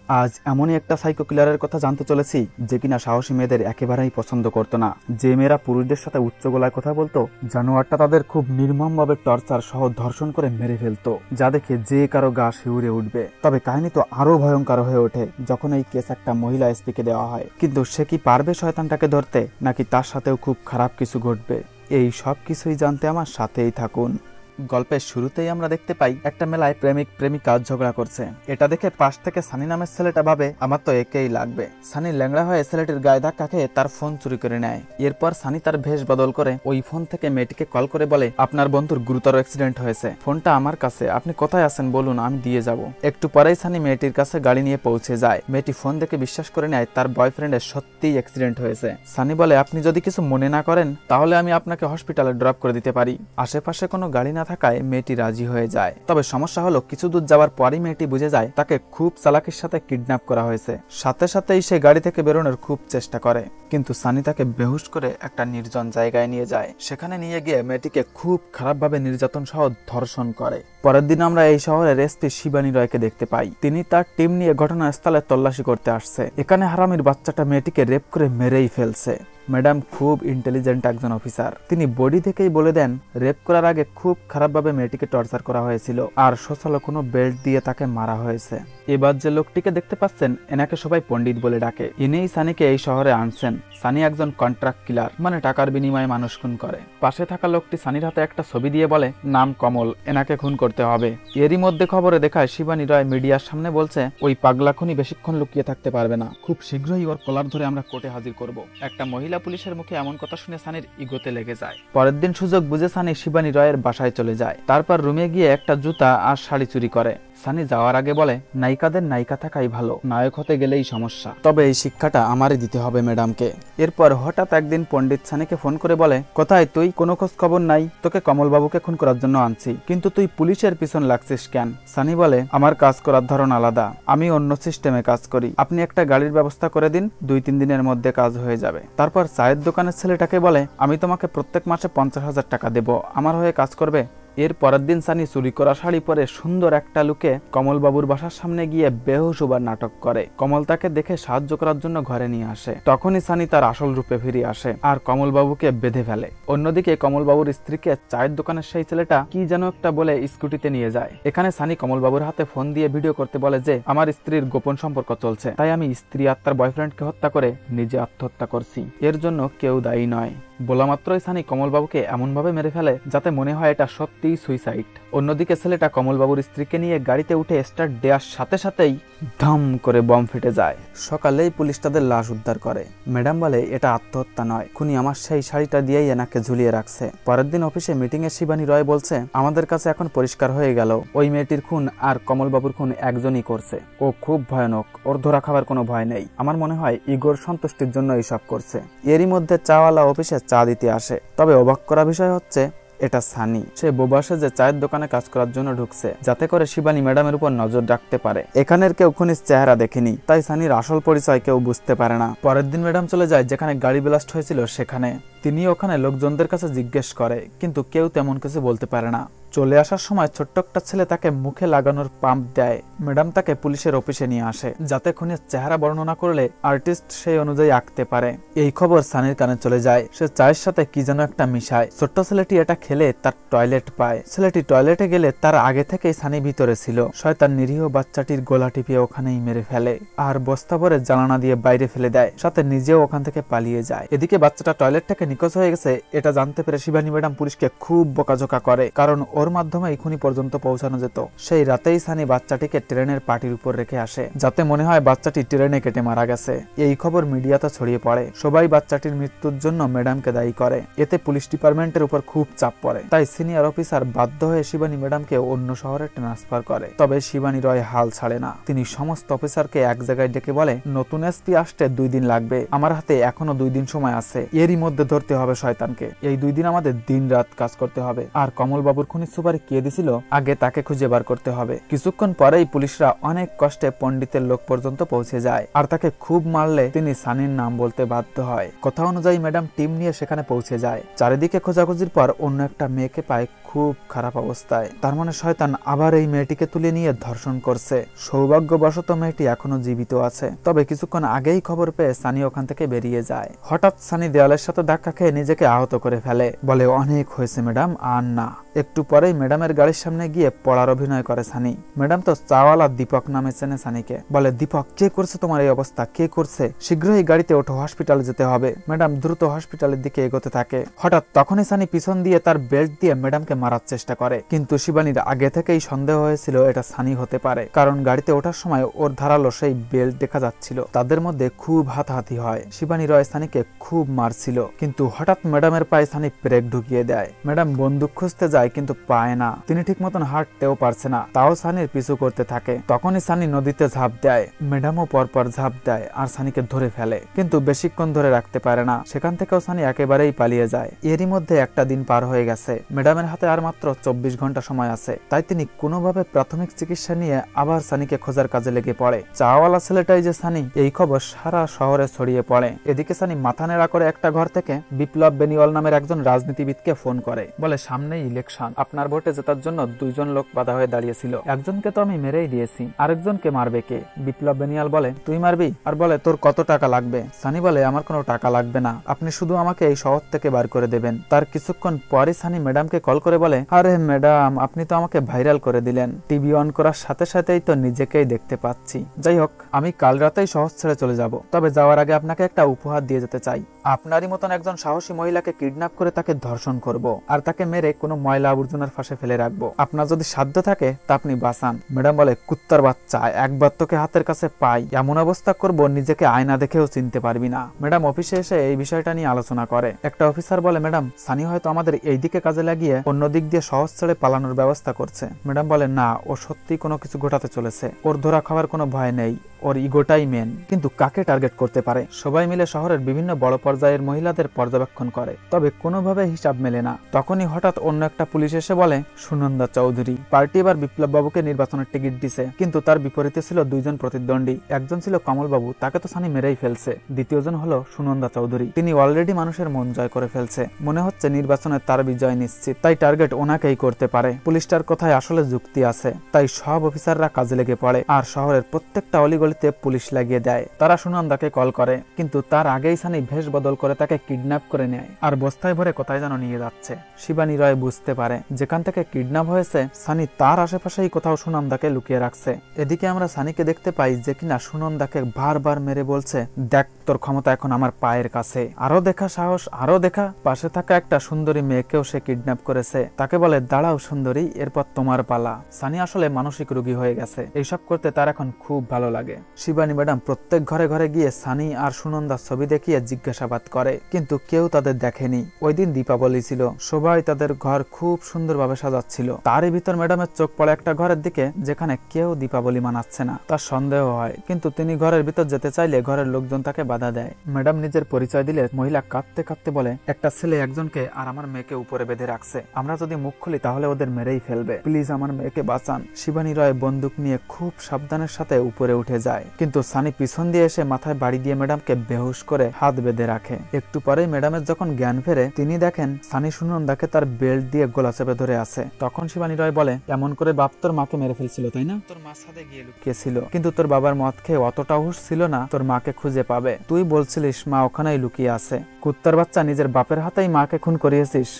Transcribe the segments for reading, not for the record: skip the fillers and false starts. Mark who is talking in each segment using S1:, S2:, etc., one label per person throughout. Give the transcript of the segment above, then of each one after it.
S1: আজ এমনই একটা সাইকো কিলারের কথা জানতে চলেছি যে কিনা সাহসী মেয়েদের একেবারেই পছন্দ করতো না। যে মেয়েরা পুরুষদের সাথে উচ্চ গলায় কথা বলতো, জানোয়ারটা তাদের খুব নির্মমভাবে টর্চার সহ ধর্ষণ করে মেরে ফেলতো, যা দেখে যে কারো গা শিউরে উঠবে। তবে কাহিনী তো আরো ভয়ঙ্কর হয়ে ওঠে যখন এই কেস একটা মহিলা এসপিকে দেওয়া হয়। কিন্তু সে কি পারবে শয়তানটাকে ধরতে, নাকি তার সাথেও খুব খারাপ কিছু ঘটবে? এই সব কিছুই জানতে আমার সাথেই থাকুন। গল্পের শুরুতেই আমরা দেখতে পাই একটা মেলায় প্রেমিক প্রেমিকা ঝগড়া করছে। এটা দেখে পাশ থেকে সানি নামের ছেলেটা ভাবে আমার তো একেই লাগবে। সানি ল্যাংড়া হয়ে ছেলেটির গায়ে ধাক্কা খেয়ে তার ফোন চুরি করে নেয়। এরপর সানি তার ভেষ বদল করে ওই ফোন থেকে মেয়েটিকে কল করে বলে, আপনার বন্ধুর গুরুতর অ্যাক্সিডেন্ট হয়েছে, ফোনটা আমার কাছে, আপনি কোথায় আছেন বলুন, আমি দিয়ে যাব। একটু পরেই সানি মেয়েটির কাছে গাড়ি নিয়ে পৌঁছে যায়। মেয়েটি ফোন দেখে বিশ্বাস করে নেয় তার বয়ফ্রেন্ডের সত্যিই অ্যাক্সিডেন্ট হয়েছে। সানি বলে, আপনি যদি কিছু মনে না করেন তাহলে আমি আপনাকে হসপিটালে ড্রপ করে দিতে পারি। আশেপাশে কোনো গাড়ি না থাকায় মেয়েটি রাজি হয়ে যায়। তবে সমস্যা হলো কিছু দূর যাওয়ার পরই মেয়েটি বুঝে যায় তাকে খুব চালাকির সাথে কিডন্যাপ করা হয়েছে। সাথে সাথেই সে গাড়ি থেকে বেরোনোর খুব চেষ্টা করে, কিন্তু সানি তাকে বেহুশ করে একটা নির্জন জায়গায় নিয়ে যায়। সেখানে নিয়ে গিয়ে মেয়েটিকে খুব খারাপভাবে নির্যাতন সহ ধর্ষণ করে। পরের দিন আমরা এই শহরের এসপি শিবানী রয়কে দেখতে পাই। তিনি তার টিম নিয়ে ঘটনাস্থলে তল্লাশি করতে আসছে। এখানে হারামির বাচ্চাটা মেয়েটিকে রেপ করে মেরেই ফেলছে। ম্যাডাম খুব ইন্টেলিজেন্ট একজন অফিসার। তিনি বডি থেকেই বলে দেন রেপ করার আগে খুব খারাপভাবে মেয়েটিকে টর্চার করা হয়েছিল আর সোশ্যাল কোনো বেল্ট দিয়ে তাকে মারা হয়েছে। এবার যে লোকটিকে দেখতে পাচ্ছেন এনাকে সবাই পণ্ডিত বলে ডাকে। ইনিই সানিকে এই শহরে আনছেন। সানি একজন কন্ট্রাক্ট কিলার, মানে টাকার বিনিময়ে মানুষ খুন করে। পাশে থাকা লোকটি সানির হাতে একটা ছবি দিয়ে বলে, নাম কমল, এনাকে খুন করতে হবে। এরই মধ্যে খবরে দেখায় শিবানী রয় মিডিয়ার সামনে বলছে ওই পাগলা খুনি বেশিক্ষণ লুকিয়ে থাকতে পারবে না, খুব শীঘ্রই ওর কলার ধরে আমরা কোর্টে হাজির করব। একটা মহিলা পুলিশের মুখে এমন কথা শুনে সানির ইগোতে লেগে যায়। পরের দিন সুযোগ বুঝে সানি শিবানী রয়ের বাসায় চলে যায়। তারপর রুমে গিয়ে একটা জুতা আর শাড়ি চুরি করে। সানি যাওয়ার আগে বলে, নায়িকাদের নায়িকা থাকাই ভালো, নায়ক হতে গেলেই সমস্যা। তবে এই শিক্ষাটা আমারই দিতে হবে ম্যাডামকে। এরপর হঠাৎ একদিন পণ্ডিত সানিকে ফোন করে বলে, কোথায় তুই, কোনো খোঁজ খবর নাই, তোকে কমলবাবুকে খুন করার জন্য আনছি, কিন্তু তুই পুলিশের পিছন লাগছিস কেন? সানি বলে, আমার কাজ করার ধরন আলাদা, আমি অন্য সিস্টেমে কাজ করি, আপনি একটা গাড়ির ব্যবস্থা করে দিন, 2-3 দিনের মধ্যে কাজ হয়ে যাবে। তারপর চায়ের দোকানের ছেলেটাকে বলে, আমি তোমাকে প্রত্যেক মাসে 50,000 টাকা দেব, আমার হয়ে কাজ করবে। এর পরের দিন সানি চুরি করা শাড়ি পরে সুন্দর একটা লুকে কমলবাবুর বাসার সামনে গিয়ে বেহুশ হবার নাটক করে। কমল তাকে দেখে সাহায্য করার জন্য ঘরে নিয়ে আসে। তখনই সানি তার আসল রূপে ফিরে আসে আর কমলবাবুকে বেঁধে ফেলে। অন্যদিকে কমলবাবুর স্ত্রীকে চায়ের দোকানের সেই ছেলেটা কি যেন একটা বলে স্কুটিতে নিয়ে যায়। এখানে সানি কমলবাবুর হাতে ফোন দিয়ে ভিডিও করতে বলে যে আমার স্ত্রীর গোপন সম্পর্ক চলছে, তাই আমি স্ত্রী আর তার বয়ফ্রেন্ডকে হত্যা করে নিজে আত্মহত্যা করছি, এর জন্য কেউ দায়ী নয়। বলা মাত্রই সানি কমলবাবুকে এমনভাবে মেরে ফেলে যাতে মনে হয় এটা সত্যিই সুইসাইড। অন্যদিকে ছেলেটা কমলবাবুর স্ত্রীকে নিয়ে গাড়িতে উঠে স্টার্ট দেওয়ার সাথে সাথেই ধাম করে বম ফেটে যায়। সকালেই পুলিশ তাদের লাশ উদ্ধার করে। ম্যাডাম বলে, এটা আত্মহত্যা নয়, খুনি আমার সেই শাড়িটা দিয়েই এনাকে ঝুলিয়ে রাখছে। পরের দিন অফিসে মিটিং এ শিবানী রয় বলছে, আমাদের কাছে এখন পরিষ্কার হয়ে গেল ওই মেয়েটির খুন আর কমলবাবুর খুন একজনই করছে। ও খুব ভয়ানক, ওর ধরা খাবার কোনো ভয় নেই। আমার মনে হয় ইগোর সন্তুষ্টির জন্য এইসব করছে। এরই মধ্যে চাওয়ালা অফিসে চা দিতে আসে। তবে অবাক করা বিষয় হচ্ছে এটা সানি। সে বোবাসে যে চায়ের দোকানে কাজ করার জন্য ঢুকছে যাতে করে শিবানী ম্যাডামের উপর নজর রাখতে পারে। এখানের কেউ খুনির চেহারা দেখেনি, তাই সানির আসল পরিচয় কেউ বুঝতে পারে না। পরের দিন ম্যাডাম চলে যায় যেখানে গাড়ি ব্লাস্ট হয়েছিল সেখানে। তিনি ওখানে লোকজনদের কাছে জিজ্ঞেস করে, কিন্তু কেউ তেমন কিছু বলতে পারে না। চলে আসার সময় ছোট্ট একটা ছেলে তাকে মুখে লাগানোর পাম্প দেয়। ম্যাডাম তাকে পুলিশের অফিসে নিয়ে আসে যাতে খুনির চেহারা বর্ণনা করলে আর্টিস্ট সেই অনুযায়ী আঁকতে পারে। এই খবর সানির কানে চলে যায়। সে চায়ের সাথে কি যেন একটা মিশায়। ছোট্ট ছেলেটি এটা খেলে তার টয়লেট পায়। ছেলেটি টয়লেটে গেলে তার আগে থেকেই সানি ভিতরে ছিল। শয়তান নিরীহ বাচ্চাটির গলা টিপিয়ে ওখানেই মেরে ফেলে আর বস্তা ভরে জানালা দিয়ে বাইরে ফেলে দেয়, সাথে নিজেও ওখান থেকে পালিয়ে যায়। এদিকে বাচ্চাটা টয়লেট থেকে নিখোঁজ হয়ে গেছে এটা জানতে পেরে শিবানী ম্যাডাম পুলিশকে খুব বকাঝকা করে, কারণ ওর মাধ্যমে এই খুনি পর্যন্ত পৌঁছানো যেত। সেই রাতেই সানি বাচ্চাটিকে ট্রেনের পাটির উপর রেখে আসে যাতে মনে হয় বাচ্চাটি ট্রেনে কেটে মারা গেছে। এই খবর মিডিয়াতে ছড়িয়ে পড়ে। সবাই বাচ্চাটির মৃত্যুর জন্য ম্যাডামকে দায়ী করে। এতে পুলিশ ডিপার্টমেন্টের উপর খুব চাপ পড়ে, তাই সিনিয়র অফিসার বাধ্য হয়ে শিবানী ম্যাডামকে অন্য শহরে ট্রান্সফার করে। তবে শিবানী রয় হাল ছাড়ে না। তিনি সমস্ত অফিসারকে এক জায়গায় ডেকে বলে, নতুন এসপি আসতে 2 দিন লাগবে, আমার হাতে এখনো 2 দিন সময় আছে, এরই মধ্যে ধরতে হবে শয়তানকে। এই 2 দিন আমাদের দিন রাত কাজ করতে হবে। আর কমলবাবুর খুনি সুপারি কে দিছিল আগে তাকে খুঁজে বার করতে হবে। কিছুক্ষণ পরেই পুলিশরা অনেক কষ্টে পণ্ডিতের লোক পর্যন্ত পৌঁছে যায় আর তাকে খুব মারলে তিনি সানির নাম বলতে বাধ্য হয়। কথা অনুযায়ী ম্যাডাম টিম নিয়ে সেখানে পৌঁছে যায়। চারিদিকে খোঁজাখুঁজির পর অন্য একটা মেয়েকে পায় খুব খারাপ অবস্থায়। তার মানে শয়তান আবার এই মেয়েটিকে তুলে নিয়ে ধর্ষণ করছে। সৌভাগ্যবশত মেয়েটি এখনো জীবিত আছে। তবে কিছুক্ষণ আগেই খবর পেয়ে সানি ওখান থেকে বেরিয়ে যায়। হঠাৎ সানি দেওয়ালের সাথে ধাক্কা খেয়ে নিজেকে আহত করে ফেলে। বলে অনেক হয়েছে ম্যাডাম, আর না। একটু পরেই ম্যাডামের গাড়ির সামনে গিয়ে পড়ার অভিনয় করে সানি। ম্যাডাম তো চাওয়ালা দীপক নামে চেনে সানিকে। বলে দীপক, কে করছে তোমার এই অবস্থা, কে করছে? শীঘ্রই গাড়িতে ওঠো, হসপিটালে যেতে হবে। ম্যাডাম দ্রুত হসপিটালের দিকে এগোতে থাকে। হঠাৎ তখনই সানি পিছন দিয়ে তার বেল্ট দিয়ে ম্যাডামকে মারার চেষ্টা করে। কিন্তু শিবানীর আগে থেকেই সন্দেহ হয়েছিল এটা সানি হতে পারে, কারণ গাড়িতে ওঠার সময় ওর ধারালো সেই বেল্ট দেখা যাচ্ছিল। তাদের মধ্যে খুব হাতাহাতি হয়। শিবানী রয় সানিকে খুব মারছিল, কিন্তু হঠাৎ ম্যাডামের পায়ে সানি ব্রেক ঢুকিয়ে দেয়। ম্যাডাম বন্দুক খুঁজতে যায় কিন্তু পায় না। তিনি ঠিক মতন হাঁটতেও পারছে না, তাও সানির পিছু করতে থাকে। তখনই সানি নদীতে ঝাঁপ দেয়। ম্যাডামও পরপর ঝাঁপ দেয় আর সানিকে ধরে ফেলে, কিন্তু বেশিক্ষণ ধরে রাখতে পারে না। সেখান থেকেও সানি একেবারেই পালিয়ে যায়। এরই মধ্যে একটা দিন পার হয়ে গেছে। ম্যাডামের হাতে আর মাত্র 24 ঘন্টা সময় আছে। তাই তিনি কোনোভাবে প্রাথমিক চিকিৎসা নিয়ে আবার সানিকে খোঁজার কাজে লেগে পড়ে। চাওয়ালা ছেলেটাই যে সানি, এই খবর সারা শহরে ছড়িয়ে পড়ে। এদিকে সানি মাথা নেড়া করে একটা ঘর থেকে বিপ্লব বেনিওয়াল নামের একজন রাজনীতিবিদকে ফোন করে। বলে সামনেই ইলেকশন, আপনার ভোটে জেতার জন্য 2 জন লোক বাধা হয়ে দাঁড়িয়েছিল। একজনকে তো আমি মেরেই দিয়েছি, আরেকজনকে মারবে কে? বিপ্লব বেনিয়াল বলে তুই মারবি? আর বলে তোর কত টাকা লাগবে? সানি বলে আমার কোনো টাকা লাগবে না, আপনি শুধু আমাকে এই শহর থেকে বার করে দেবেন। তার কিছুক্ষণ পরে সানি ম্যাডামকে কল করে বলে, আরে ম্যাডাম, আপনি তো আমাকে ভাইরাল করে দিলেন। টিভি অন করার সাথে সাথেই তো নিজেকেই দেখতে পাচ্ছি। যাই হোক, আমি কাল রাতেই শহর ছেড়ে চলে যাব। তবে যাওয়ার আগে আপনাকে একটা উপহার দিয়ে যেতে চাই। আপনারই মতন একজন সাহসী মহিলাকে কিডন্যাপ করে তাকে ধর্ষণ করব, আর তাকে মেরে কোনো ময়লা আবর্জনার ফাঁসে ফেলে রাখবো। আপনার যদি সাধ্য থাকে তা আপনি বাঁচান। ম্যাডাম বলে কুত্তার বাচ্চা, একবার তোকে হাতের কাছে পাই এমন অবস্থা করব নিজেকে আয়না দেখেও চিনতে পারবি না। ম্যাডাম অফিসে এসে এই বিষয়টা নিয়ে আলোচনা করে। একটা অফিসার বলে, ম্যাডাম সানি হয়তো আমাদের এই দিকে কাজে লাগিয়ে অন্য দিক দিয়ে শহর ছেড়ে পালানোর ব্যবস্থা করছে। ম্যাডাম বলে না, ও সত্যি কোনো কিছু ঘটাতে চলেছে। ওর ধরা খাওয়ার কোনো ভয় নেই, ওর ইগোটাই মেন। কিন্তু কাকে টার্গেট করতে পারে? সবাই মিলে শহরের বিভিন্ন বড় পর্যায়ের মহিলাদের পর্যবেক্ষণ করে, তবে কোনোভাবে হিসাব মেলে না। তখনই হঠাৎ অন্য একটা পুলিশ এসে বলে, সুনন্দা চৌধুরী পার্টি এবার বিপ্লব বাবুকে নির্বাচনের টিকিট দিছে, কিন্তু তার বিপরীতে ছিল 2 জন প্রতিদ্বন্দ্বী। একজন ছিল কমল বাবু, তাকে তো সানি মেরেই ফেলছে। দ্বিতীয়জন হলো সুনন্দা চৌধুরী, তিনি অলরেডি মানুষের মন জয় করে ফেলছে। মনে হচ্ছে নির্বাচনে তার বিজয় নিশ্চিত, তাই টার্গেট ওনাকেই করতে পারে। পুলিশটার কথায় আসলে যুক্তি আছে, তাই সব অফিসাররা কাজে লেগে পড়ে আর শহরের প্রত্যেকটা অলিগলিতে পুলিশ লাগিয়ে দেয়। তারা সুনন্দাকে কল করে, কিন্তু তার আগেই সানি ভেষ বদল করে তাকে কিডন্যাপ করে নেয় আর বস্তায় ভরে কোথায় যেন নিয়ে যাচ্ছে। শিবানী রয় বুঝতে পারে যেখান থেকে কিডন্যাপ হয়েছে সানি তার আশেপাশেই কোথাও সুনন্দাকে লুকিয়ে রাখছে। এদিকে আমরা সানিকে দেখতে পাই যে কিনা সুনন্দাকে বারবার মেরে বলছে, দেখ তোর ক্ষমতা এখন আমার পায়ের কাছে, আরো দেখা সাহস, আরো দেখা। পাশে থাকা একটা সুন্দরী মেয়েকেও সে কিডন্যাপ করেছে। তাকে বলে, দাঁড়াও সুন্দরী, এরপর তোমার পালা। সানি আসলে মানসিক রোগী হয়ে গেছে, এইসব করতে তার এখন খুব ভালো লাগে। শিবানী ম্যাডাম প্রত্যেক ঘরে ঘরে গিয়ে সানি আর সুনন্দার ছবি দেখিয়ে জিজ্ঞাসাবাদ করে, কিন্তু কেউ তাদের দেখেনি। ওই দিন দীপাবলি ছিল, সবাই তাদের ঘর খুব সুন্দরভাবে সাজাচ্ছিল। তারই ভিতর ম্যাডামের চোখ পড়ে একটা ঘরের দিকে যেখানে কেউ দীপাবলি মানাচ্ছে না। তার সন্দেহ হয়, কিন্তু তিনি ঘরের ভিতর যেতে চাইলে ঘরের লোকজন তাকে বাধা দেয়। ম্যাডাম নিজের পরিচয় দিলে মহিলা কাঁদতে কাঁদতে বলে, একটা ছেলে একজনকে আর আমার মেয়েকে উপরে বেঁধে রাখছে, আমরা যদি মুখ খুলি তাহলে ওদের মেরেই ফেলবে, প্লিজ আমার মেয়েকে বাঁচান। শিবানী রয় বন্দুক নিয়ে খুব সাবধানের সাথে উপরে উঠে যায়, কিন্তু সানি পিছন দিয়ে এসে মাথায় বাড়ি দিয়ে ম্যাডামকে বেহুশ করে হাত বেঁধে রাখে। একটু পরেই ম্যাডামের যখন জ্ঞান ফেরে তিনি দেখেন সানি সুনন্দাকে তার বেল্ট দিয়ে গলা চেপে ধরে আছে। তখন শিবানী রয় বলে, এমন করে বাপ তোর মাকে মেরে ফেলছিল তাই না? তোর মা ছাদে গিয়ে লুকিয়েছিল, কিন্তু তোর বাবার মদ খেয়ে অতটা হুঁশ ছিল না তোর মাকে খুঁজে পাবে। তুই বলছিলিস মা ওখানেই লুকিয়ে আছে, কুত্তার বাচ্চা, নিজের বাপের হাতেই মাকে খুন করিয়েছিস।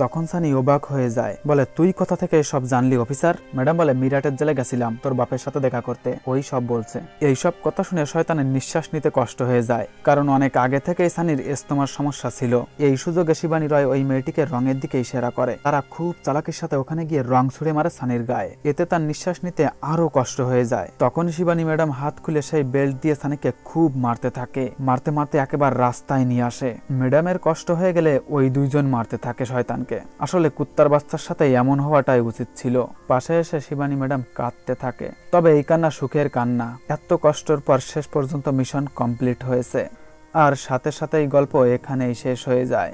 S1: তখন সানি অবাক হয়ে যায়, বলে তুই কোথা থেকে সব জানলি অফিসার? ম্যাডাম বলে, মিরাটের জেলে গেছিলাম তোর বাপের সাথে দেখা করতে, ওই সব বলছে। এইসব কথা শুনে শয়তানের নিঃশ্বাস নিতে কষ্ট হয়ে যায়, কারণ অনেক আগে থেকেই সানির ইস্তমার সমস্যা ছিল। এই সুযোগে শিবানী রয় ওই মেয়েটিকে রঙের দিকে ইশারা করে। তারা খুব চালাকির সাথে ওখানে গিয়ে রং ছুড়ে মারে সানির গায়ে, এতে তার নিঃশ্বাস নিতে আরো কষ্ট হয়ে যায়। তখন শিবানী ম্যাডাম হাত খুলে সেই বেল্ট দিয়ে সানিকে খুব মারতে থাকে, মারতে মারতে একেবারে রাস্তায় নিয়ে আসে। ম্যাডামের কষ্ট হয়ে গেলে ওই 2 জন মারতে থাকে শয়তানকে। আসলে কুত্তার বাচ্চার সাথে এমন হওয়াটাই উচিত ছিল। পাশে এসে শিবানী ম্যাডাম কাঁদতে থাকে, তবে এই কান্না সুখের কান্না। এত কষ্টের পর শেষ পর্যন্ত মিশন কমপ্লিট হয়েছে, আর সাথে সাথে এই গল্প এখানেই শেষ হয়ে যায়।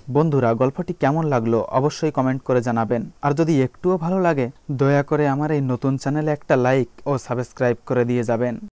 S1: বন্ধুরা, গল্পটি কেমন লাগলো অবশ্যই কমেন্ট করে জানাবেন, আর যদি একটুও ভালো লাগে দয়া করে আমার এই নতুন চ্যানেলে একটা লাইক ও সাবস্ক্রাইব করে দিয়ে যাবেন।